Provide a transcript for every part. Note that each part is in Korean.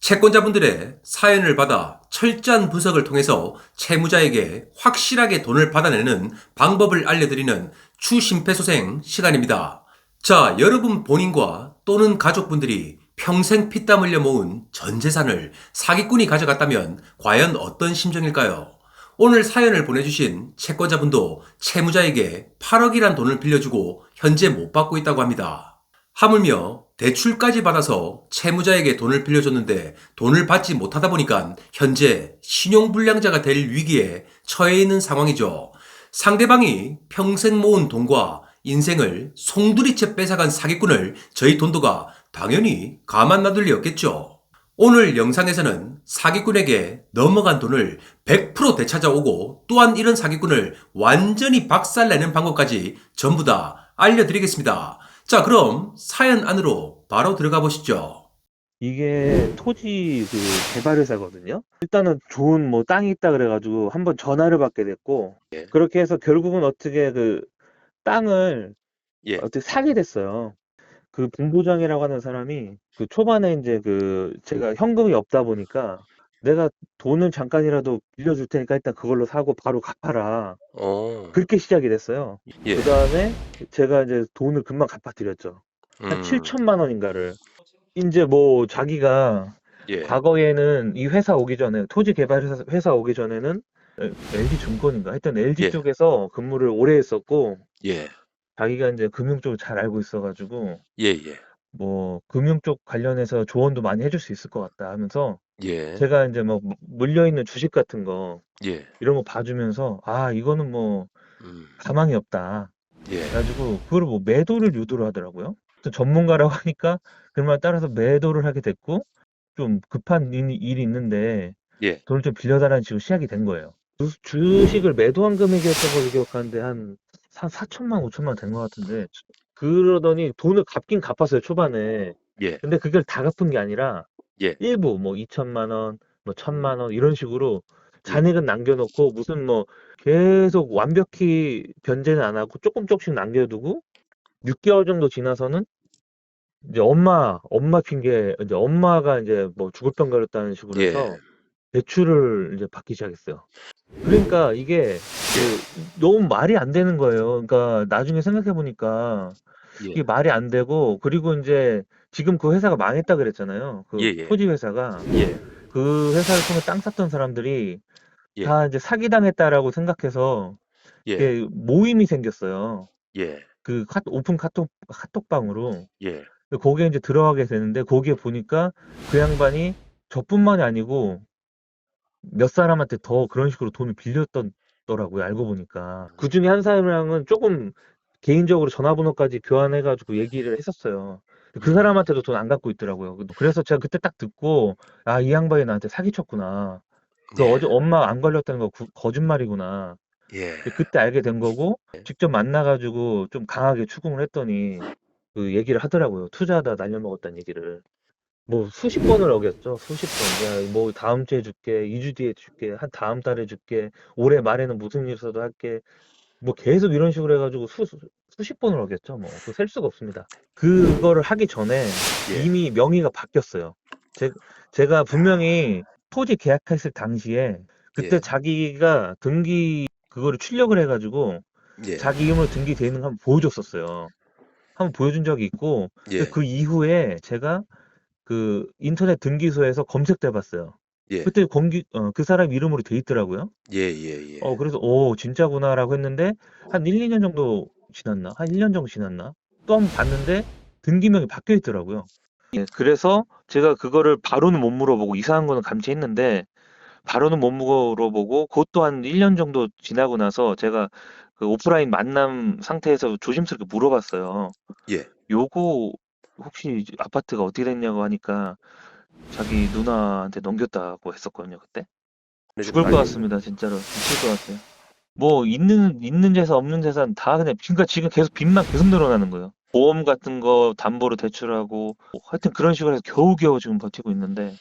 채권자분들의 사연을 받아 철저한 분석을 통해서 채무자에게 확실하게 돈을 받아내는 방법을 알려드리는 추심폐소생 시간입니다. 자, 여러분 본인과 또는 가족분들이 평생 피땀 흘려 모은 전 재산을 사기꾼이 가져갔다면 과연 어떤 심정일까요? 오늘 사연을 보내주신 채권자분도 채무자에게 8억이란 돈을 빌려주고 현재 못 받고 있다고 합니다. 하물며 대출까지 받아서 채무자에게 돈을 빌려줬는데 돈을 받지 못하다 보니까 현재 신용불량자가 될 위기에 처해 있는 상황이죠. 상대방이 평생 모은 돈과 인생을 송두리째 뺏어간 사기꾼을 저희 돈도가 당연히 가만 놔둘 리 없겠죠. 오늘 영상에서는 사기꾼에게 넘어간 돈을 100% 되찾아오고 또한 이런 사기꾼을 완전히 박살내는 방법까지 전부 다 알려드리겠습니다. 자, 그럼 사연 안으로 바로 들어가 보시죠. 이게 토지 개발 회사거든요. 일단은 좋은 뭐 땅이 있다 그래가지고 한번 전화를 받게 됐고, 예. 그렇게 해서 결국은 어떻게 땅을 예. 어떻게 사게 됐어요. 그 본부장이라고 하는 사람이 초반에 이제 제가 현금이 없다 보니까 내가 돈을 잠깐이라도 빌려줄 테니까 일단 그걸로 사고 바로 갚아라. 어. 그렇게 시작이 됐어요. 예. 그 다음에 제가 이제 돈을 금방 갚아드렸죠. 한 7천만 원인가를. 이제 뭐 자기가 예. 과거에는 이 회사 오기 전에 토지 개발 회사 오기 전에는 LG 증권인가 하여튼 LG 예. 쪽에서 근무를 오래 했었고 예. 자기가 이제 금융 쪽을 잘 알고 있어가지고 예예. 뭐 금융 쪽 관련해서 조언도 많이 해줄 수 있을 것 같다 하면서 예. 제가 이제 뭐 물려 있는 주식 같은 거 예. 이런 거 봐주면서 아 이거는 뭐 음. 가망이 없다. 예. 그래가지고 그걸 뭐 매도를 유도를 하더라고요. 또 전문가라고 하니까 그 말 따라서 매도를 하게 됐고 좀 급한 일이 있는데 예. 돈을 좀 빌려달라는 식으로 시작이 된 거예요. 주식을 매도한 금액이었던 걸로 기억하는데 한 4천만, 5천만 된 것 같은데 그러더니 돈을 갚긴 갚았어요, 초반에. 예. 근데 그걸 다 갚은 게 아니라 예. 일부 뭐 2천만 원, 뭐 1천만 원 이런 식으로 예. 잔액은 남겨놓고 무슨 뭐 계속 완벽히 변제는 안 하고 조금씩 남겨두고 6개월 정도 지나서는 이제 엄마 핑계, 이제 엄마가 이제 뭐 죽을 병 걸렸다는 식으로 예. 해서 대출을 이제 받기 시작했어요. 그러니까 이게 너무 말이 안 되는 거예요. 그러니까 나중에 생각해 보니까 이게 예. 말이 안 되고 그리고 이제 지금 그 회사가 망했다 그랬잖아요. 그 예예. 토지 회사가 예. 그 회사를 통해 땅 샀던 사람들이 예. 다 이제 사기당했다라고 생각해서 예. 이게 모임이 생겼어요. 예. 오픈 카톡방으로. 예. 거기에 이제 들어가게 되는데 거기에 보니까 그 양반이 저뿐만이 아니고 몇 사람한테 더 그런 식으로 돈을 빌렸더라고요. 알고 보니까. 그중에 한 사람이랑은 조금 개인적으로 전화번호까지 교환해 가지고 얘기를 했었어요. 그 사람한테도 돈 안 갚고 있더라고요. 그래서 제가 그때 딱 듣고 '아 이 양반이 나한테 사기쳤구나. 예. 어제 엄마 안 걸렸다는 거 거짓말이구나.' 예. 그때 알게 된 거고 직접 만나 가지고 좀 강하게 추궁을 했더니 그 얘기를 하더라고요. 투자하다 날려먹었다는 얘기를. 뭐 수십 번을 어겼죠. 수십 번. 야, 뭐 다음 주에 줄게, 2주 뒤에 줄게, 한 다음 달에 줄게, 올해 말에는 무슨 일 있어도 할게. 뭐 계속 이런 식으로 해가지고 수십 번을 어겼죠. 뭐 그 셀 수가 없습니다. 그거를 하기 전에 예. 이미 명의가 바뀌었어요. 제가 분명히 토지 계약했을 당시에 그때 예. 자기가 그거를 출력을 해가지고 예. 자기 이름으로 등기돼 있는 거 한번 보여줬었어요. 한번 보여준 적이 있고 근데 예. 그 이후에 제가 그 인터넷 등기소에서 검색도 해봤어요. 예. 그때 그 사람 이름으로 돼 있더라고요. 예예예. 그래서 진짜구나라고 했는데 한 1, 2년 정도 지났나? 한 1년 정도 지났나? 또 한번 봤는데 등기명이 바뀌어 있더라고요. 예, 그래서 제가 그거를 바로는 못 물어보고 이상한 거는 감지했는데 바로는 못 물어보고 그것도 한 1년 정도 지나고 나서 제가 그 오프라인 만남 상태에서 조심스럽게 물어봤어요. 예. 요거 혹시 아파트가 어떻게 됐냐고 하니까 자기 누나한테 넘겼다고 했었거든요, 그때. 죽을 것 같습니다, 진짜로. 미칠 것 같아요. 뭐 있는 재산 없는 재산 다 그냥 그러니까 지금 계속 빚만 계속 늘어나는 거예요. 보험 같은 거 담보로 대출하고 뭐 하여튼 그런 식으로 해서 겨우겨우 지금 버티고 있는데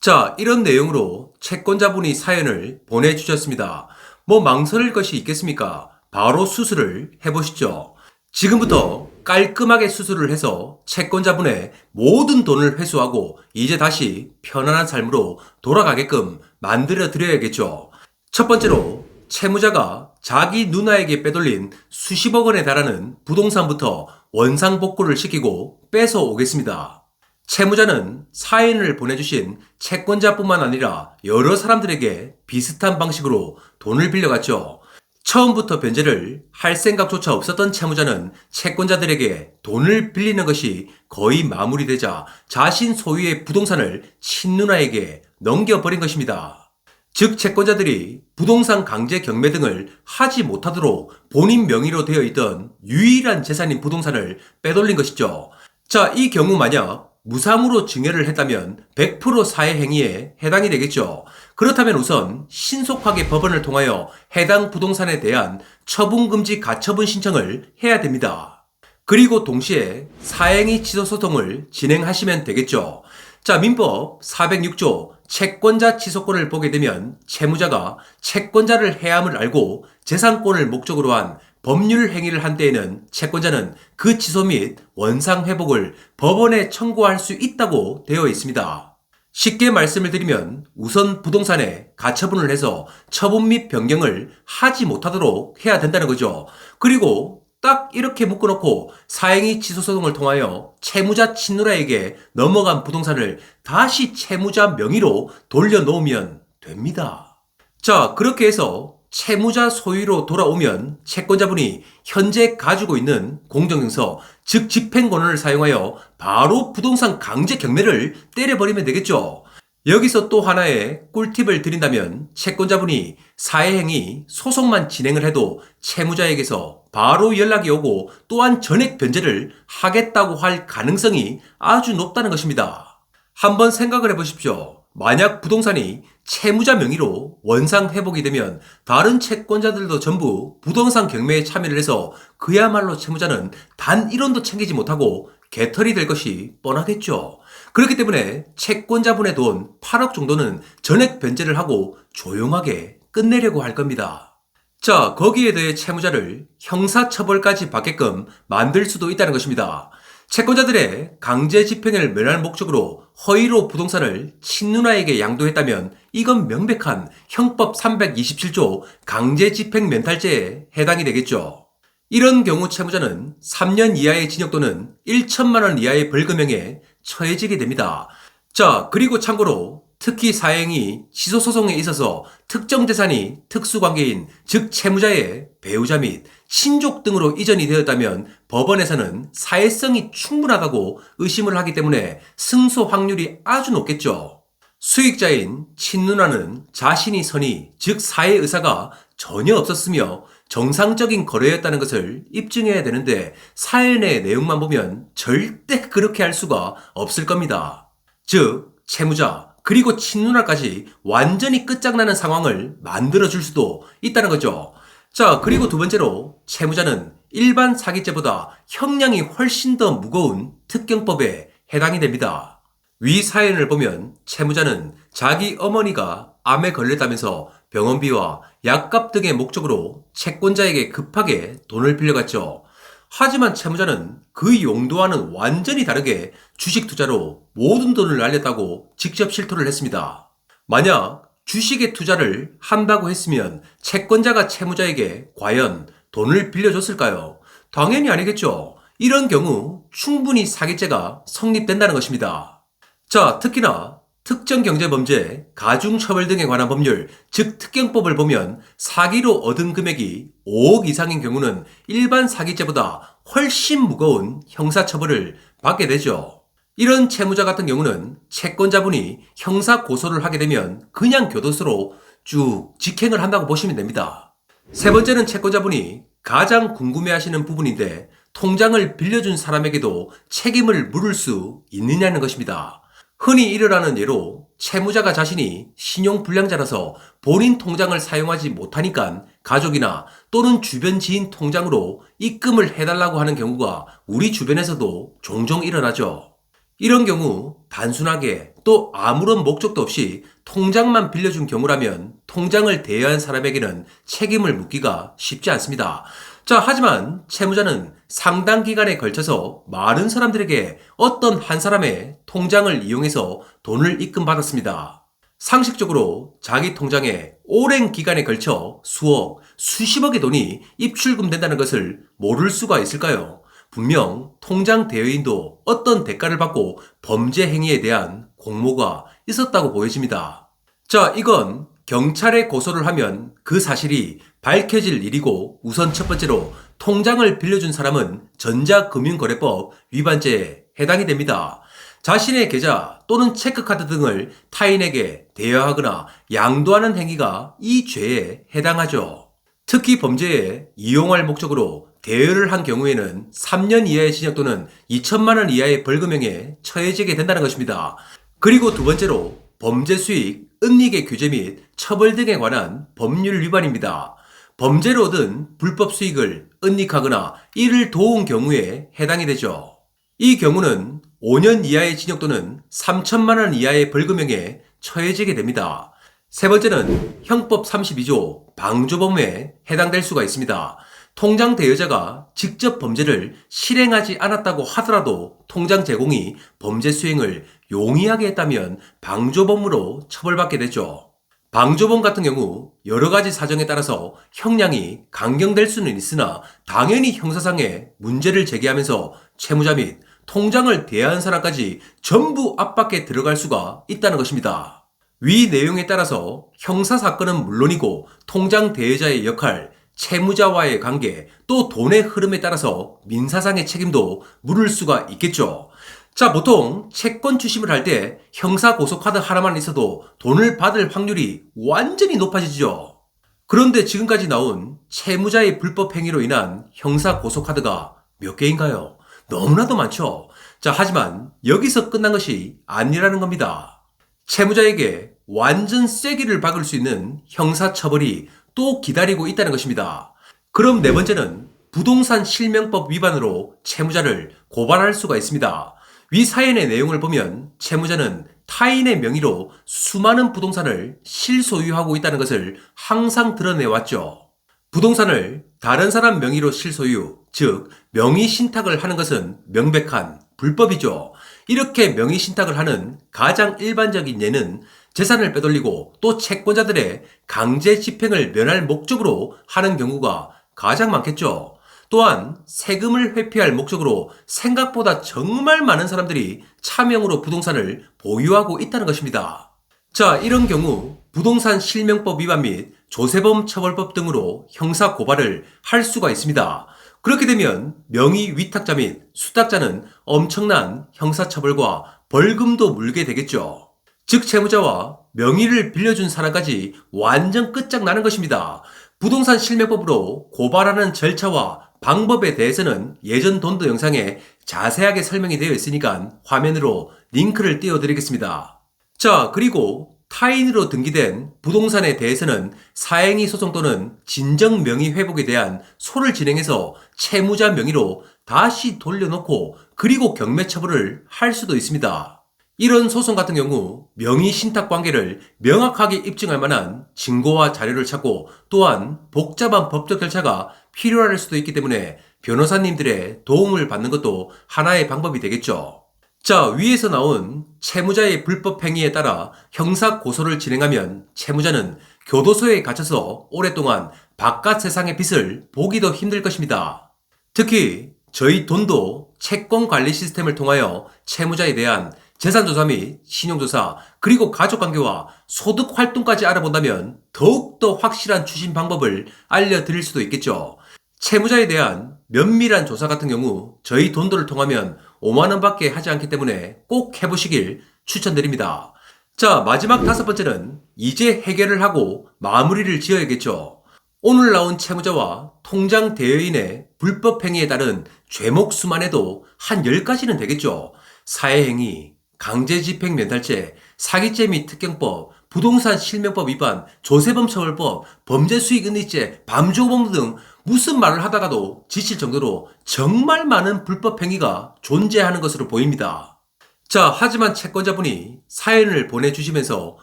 자, 이런 내용으로 채권자분이 사연을 보내주셨습니다. 뭐 망설일 것이 있겠습니까? 바로 수술을 해보시죠. 지금부터 깔끔하게 수술을 해서 채권자분의 모든 돈을 회수하고 이제 다시 편안한 삶으로 돌아가게끔 만들어 드려야겠죠. 첫 번째로 채무자가 자기 누나에게 빼돌린 수십억 원에 달하는 부동산부터 원상복구를 시키고 뺏어 오겠습니다. 채무자는 사연을 보내주신 채권자뿐만 아니라 여러 사람들에게 비슷한 방식으로 돈을 빌려갔죠. 처음부터 변제를 할 생각조차 없었던 채무자는 채권자들에게 돈을 빌리는 것이 거의 마무리되자 자신 소유의 부동산을 친누나에게 넘겨버린 것입니다. 즉 채권자들이 부동산 강제 경매 등을 하지 못하도록 본인 명의로 되어 있던 유일한 재산인 부동산을 빼돌린 것이죠. 자, 이 경우 만약 무상으로 증여를 했다면 100% 사회행위에 해당이 되겠죠. 그렇다면 우선 신속하게 법원을 통하여 해당 부동산에 대한 처분금지 가처분 신청을 해야 됩니다. 그리고 동시에 사행위 취소 소송을 진행하시면 되겠죠. 자, 민법 406조 채권자 취소권을 보게 되면 채무자가 채권자를 해함을 알고 재산권을 목적으로 한 법률 행위를 한 때에는 채권자는 그 취소 및 원상 회복을 법원에 청구할 수 있다고 되어 있습니다. 쉽게 말씀을 드리면 우선 부동산에 가처분을 해서 처분 및 변경을 하지 못하도록 해야 된다는 거죠. 그리고 딱 이렇게 묶어놓고 사행위 취소 소송을 통하여 채무자 친누라에게 넘어간 부동산을 다시 채무자 명의로 돌려놓으면 됩니다. 자, 그렇게 해서 채무자 소유로 돌아오면 채권자분이 현재 가지고 있는 공정증서, 즉 집행권을 사용하여 바로 부동산 강제 경매를 때려버리면 되겠죠. 여기서 또 하나의 꿀팁을 드린다면 채권자분이 사회행위 소송만 진행을 해도 채무자에게서 바로 연락이 오고 또한 전액 변제를 하겠다고 할 가능성이 아주 높다는 것입니다. 한번 생각을 해보십시오. 만약 부동산이 채무자 명의로 원상 회복이 되면 다른 채권자들도 전부 부동산 경매에 참여를 해서 그야말로 채무자는 단 1원도 챙기지 못하고 개털이 될 것이 뻔하겠죠. 그렇기 때문에 채권자분의 돈 8억 정도는 전액 변제를 하고 조용하게 끝내려고 할 겁니다. 자, 거기에 대해 채무자를 형사처벌까지 받게끔 만들 수도 있다는 것입니다. 채권자들의 강제 집행을 면할 목적으로 허위로 부동산을 친누나에게 양도했다면 이건 명백한 형법 327조 강제 집행 면탈죄에 해당이 되겠죠. 이런 경우 채무자는 3년 이하의 징역 또는 1천만 원 이하의 벌금형에 처해지게 됩니다. 자, 그리고 참고로 특히 사행위 취소소송에 있어서 특정 재산이 특수관계인 즉 채무자의 배우자 및 친족 등으로 이전이 되었다면 법원에서는 사회성이 충분하다고 의심을 하기 때문에 승소 확률이 아주 높겠죠. 수익자인 친누나는 자신이 선의 즉 사회 의사가 전혀 없었으며 정상적인 거래였다는 것을 입증해야 되는데 사연의 내용만 보면 절대 그렇게 할 수가 없을 겁니다. 즉 채무자 그리고 친누나까지 완전히 끝장나는 상황을 만들어줄 수도 있다는 거죠. 자, 그리고 두 번째로 채무자는 일반 사기죄보다 형량이 훨씬 더 무거운 특경법에 해당이 됩니다. 위 사연을 보면 채무자는 자기 어머니가 암에 걸렸다면서 병원비와 약값 등의 목적으로 채권자에게 급하게 돈을 빌려갔죠. 하지만 채무자는 그 용도와는 완전히 다르게 주식 투자로 모든 돈을 날렸다고 직접 실토를 했습니다. 만약 주식에 투자를 한다고 했으면 채권자가 채무자에게 과연 돈을 빌려줬을까요? 당연히 아니겠죠. 이런 경우 충분히 사기죄가 성립된다는 것입니다. 자, 특히나 특정경제범죄, 가중처벌 등에 관한 법률, 즉 특경법을 보면 사기로 얻은 금액이 5억 이상인 경우는 일반 사기죄보다 훨씬 무거운 형사처벌을 받게 되죠. 이런 채무자 같은 경우는 채권자분이 형사 고소를 하게 되면 그냥 교도소로 쭉 직행을 한다고 보시면 됩니다. 세 번째는 채권자분이 가장 궁금해하시는 부분인데 통장을 빌려준 사람에게도 책임을 물을 수 있느냐는 것입니다. 흔히 일어나는 예로 채무자가 자신이 신용불량자라서 본인 통장을 사용하지 못하니까 가족이나 또는 주변 지인 통장으로 입금을 해달라고 하는 경우가 우리 주변에서도 종종 일어나죠. 이런 경우 단순하게 또 아무런 목적도 없이 통장만 빌려준 경우라면 통장을 대여한 사람에게는 책임을 묻기가 쉽지 않습니다. 자, 하지만 채무자는 상당 기간에 걸쳐서 많은 사람들에게 어떤 한 사람의 통장을 이용해서 돈을 입금받았습니다. 상식적으로 자기 통장에 오랜 기간에 걸쳐 수억, 수십억의 돈이 입출금된다는 것을 모를 수가 있을까요? 분명 통장 대여인도 어떤 대가를 받고 범죄 행위에 대한 공모가 있었다고 보여집니다. 자, 이건 경찰에 고소를 하면 그 사실이 밝혀질 일이고, 우선 첫 번째로 통장을 빌려준 사람은 전자금융거래법 위반죄에 해당이 됩니다. 자신의 계좌 또는 체크카드 등을 타인에게 대여하거나 양도하는 행위가 이 죄에 해당하죠. 특히 범죄에 이용할 목적으로 대여를 한 경우에는 3년 이하의 징역 또는 2천만 원 이하의 벌금형에 처해지게 된다는 것입니다. 그리고 두 번째로 범죄 수익, 은닉의 규제 및 처벌 등에 관한 법률 위반입니다. 범죄로 얻은 불법 수익을 은닉하거나 이를 도운 경우에 해당이 되죠. 이 경우는 5년 이하의 징역 또는 3천만 원 이하의 벌금형에 처해지게 됩니다. 세 번째는 형법 32조 방조범에 해당될 수가 있습니다. 통장 대여자가 직접 범죄를 실행하지 않았다고 하더라도 통장 제공이 범죄 수행을 용이하게 했다면 방조범으로 처벌받게 되죠. 방조범 같은 경우 여러 가지 사정에 따라서 형량이 강경될 수는 있으나 당연히 형사상의 문제를 제기하면서 채무자 및 통장을 대여한 사람까지 전부 압박에 들어갈 수가 있다는 것입니다. 위 내용에 따라서 형사사건은 물론이고 통장 대여자의 역할, 채무자와의 관계, 또 돈의 흐름에 따라서 민사상의 책임도 물을 수가 있겠죠. 자, 보통 채권 추심을 할 때 형사 고소카드 하나만 있어도 돈을 받을 확률이 완전히 높아지죠. 그런데 지금까지 나온 채무자의 불법 행위로 인한 형사 고소카드가 몇 개인가요? 너무나도 많죠. 자, 하지만 여기서 끝난 것이 아니라는 겁니다. 채무자에게 완전 쐐기를 박을 수 있는 형사처벌이 또 기다리고 있다는 것입니다. 그럼 네 번째는 부동산 실명법 위반으로 채무자를 고발할 수가 있습니다. 위 사연의 내용을 보면 채무자는 타인의 명의로 수많은 부동산을 실소유하고 있다는 것을 항상 드러내왔죠. 부동산을 다른 사람 명의로 실소유, 즉 명의 신탁을 하는 것은 명백한 불법이죠. 이렇게 명의 신탁을 하는 가장 일반적인 예는 재산을 빼돌리고 또 채권자들의 강제 집행을 면할 목적으로 하는 경우가 가장 많겠죠. 또한 세금을 회피할 목적으로 생각보다 정말 많은 사람들이 차명으로 부동산을 보유하고 있다는 것입니다. 자, 이런 경우 부동산 실명법 위반 및 조세범 처벌법 등으로 형사 고발을 할 수가 있습니다. 그렇게 되면 명의 위탁자 및 수탁자는 엄청난 형사처벌과 벌금도 물게 되겠죠. 즉 채무자와 명의를 빌려준 사람까지 완전 끝장나는 것입니다. 부동산 실명법으로 고발하는 절차와 방법에 대해서는 예전 돈도 영상에 자세하게 설명이 되어 있으니까 화면으로 링크를 띄워드리겠습니다. 자, 그리고 타인으로 등기된 부동산에 대해서는 사행위 소송 또는 진정 명의 회복에 대한 소를 진행해서 채무자 명의로 다시 돌려놓고 그리고 경매 처벌을 할 수도 있습니다. 이런 소송 같은 경우 명의 신탁 관계를 명확하게 입증할 만한 증거와 자료를 찾고 또한 복잡한 법적 절차가 필요할 수도 있기 때문에 변호사님들의 도움을 받는 것도 하나의 방법이 되겠죠. 자, 위에서 나온 채무자의 불법 행위에 따라 형사 고소를 진행하면 채무자는 교도소에 갇혀서 오랫동안 바깥 세상의 빛을 보기도 힘들 것입니다. 특히 저희 돈도 채권 관리 시스템을 통하여 채무자에 대한 재산조사 및 신용조사, 그리고 가족관계와 소득활동까지 알아본다면 더욱더 확실한 추심 방법을 알려드릴 수도 있겠죠. 채무자에 대한 면밀한 조사 같은 경우 저희 돈도를 통하면 5만원 밖에 하지 않기 때문에 꼭 해보시길 추천드립니다. 자, 마지막 다섯 번째는 이제 해결을 하고 마무리를 지어야겠죠. 오늘 나온 채무자와 통장 대여인의 불법 행위에 따른 죄목 수만 해도 한 10가지는 되겠죠. 사회행위, 강제집행 면탈죄, 사기죄 및 특경법, 부동산 실명법 위반, 조세범 처벌법, 범죄수익은닉죄, 밤조범 등 무슨 말을 하다가도 지칠 정도로 정말 많은 불법 행위가 존재하는 것으로 보입니다. 자, 하지만 채권자분이 사연을 보내주시면서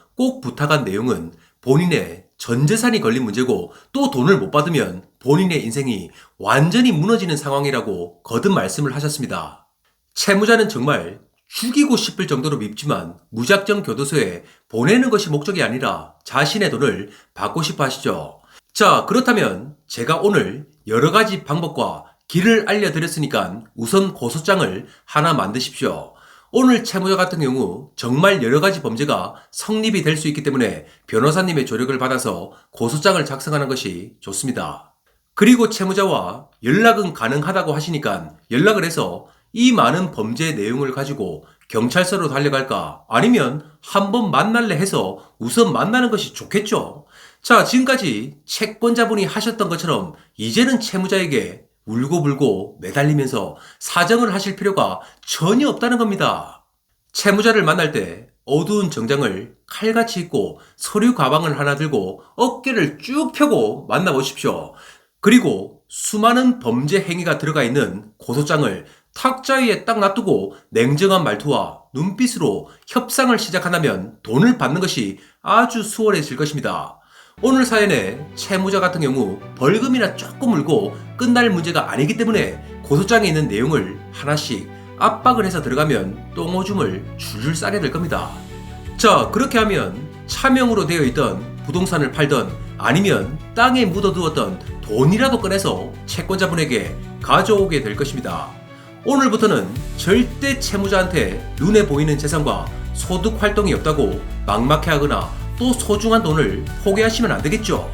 꼭 부탁한 내용은 본인의 전 재산이 걸린 문제고 또 돈을 못 받으면 본인의 인생이 완전히 무너지는 상황이라고 거듭 말씀을 하셨습니다. 채무자는 정말 죽이고 싶을 정도로 밉지만 무작정 교도소에 보내는 것이 목적이 아니라 자신의 돈을 받고 싶어 하시죠. 자, 그렇다면 제가 오늘 여러 가지 방법과 길을 알려드렸으니까 우선 고소장을 하나 만드십시오. 오늘 채무자 같은 경우 정말 여러 가지 범죄가 성립이 될 수 있기 때문에 변호사님의 조력을 받아서 고소장을 작성하는 것이 좋습니다. 그리고 채무자와 연락은 가능하다고 하시니까 연락을 해서 이 많은 범죄의 내용을 가지고 경찰서로 달려갈까 아니면 한번 만날래 해서 우선 만나는 것이 좋겠죠. 자, 지금까지 채권자분이 하셨던 것처럼 이제는 채무자에게 울고불고 매달리면서 사정을 하실 필요가 전혀 없다는 겁니다. 채무자를 만날 때 어두운 정장을 칼같이 입고 서류 가방을 하나 들고 어깨를 쭉 펴고 만나보십시오. 그리고 수많은 범죄 행위가 들어가 있는 고소장을 탁자 위에 딱 놔두고 냉정한 말투와 눈빛으로 협상을 시작한다면 돈을 받는 것이 아주 수월해질 것입니다. 오늘 사연에 채무자 같은 경우 벌금이나 조금 물고 끝날 문제가 아니기 때문에 고소장에 있는 내용을 하나씩 압박을 해서 들어가면 똥오줌을 줄줄 싸게 될 겁니다. 자, 그렇게 하면 차명으로 되어 있던 부동산을 팔던 아니면 땅에 묻어두었던 돈이라도 꺼내서 채권자분에게 가져오게 될 것입니다. 오늘부터는 절대 채무자한테 눈에 보이는 재산과 소득 활동이 없다고 막막해하거나 또 소중한 돈을 포기하시면 안 되겠죠.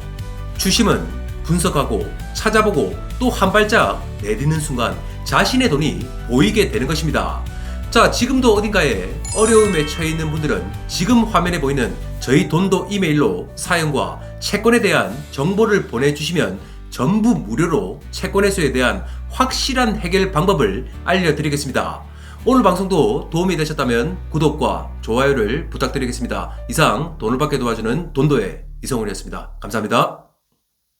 주심은 분석하고 찾아보고 또 한 발짝 내딛는 순간 자신의 돈이 보이게 되는 것입니다. 자, 지금도 어딘가에 어려움에 처해 있는 분들은 지금 화면에 보이는 저희 돈도 이메일로 사연과 채권에 대한 정보를 보내주시면 전부 무료로 채권 해소에 대한 확실한 해결 방법을 알려드리겠습니다. 오늘 방송도 도움이 되셨다면 구독과 좋아요를 부탁드리겠습니다. 이상 돈을 받게 도와주는 돈도의 이성훈이었습니다. 감사합니다.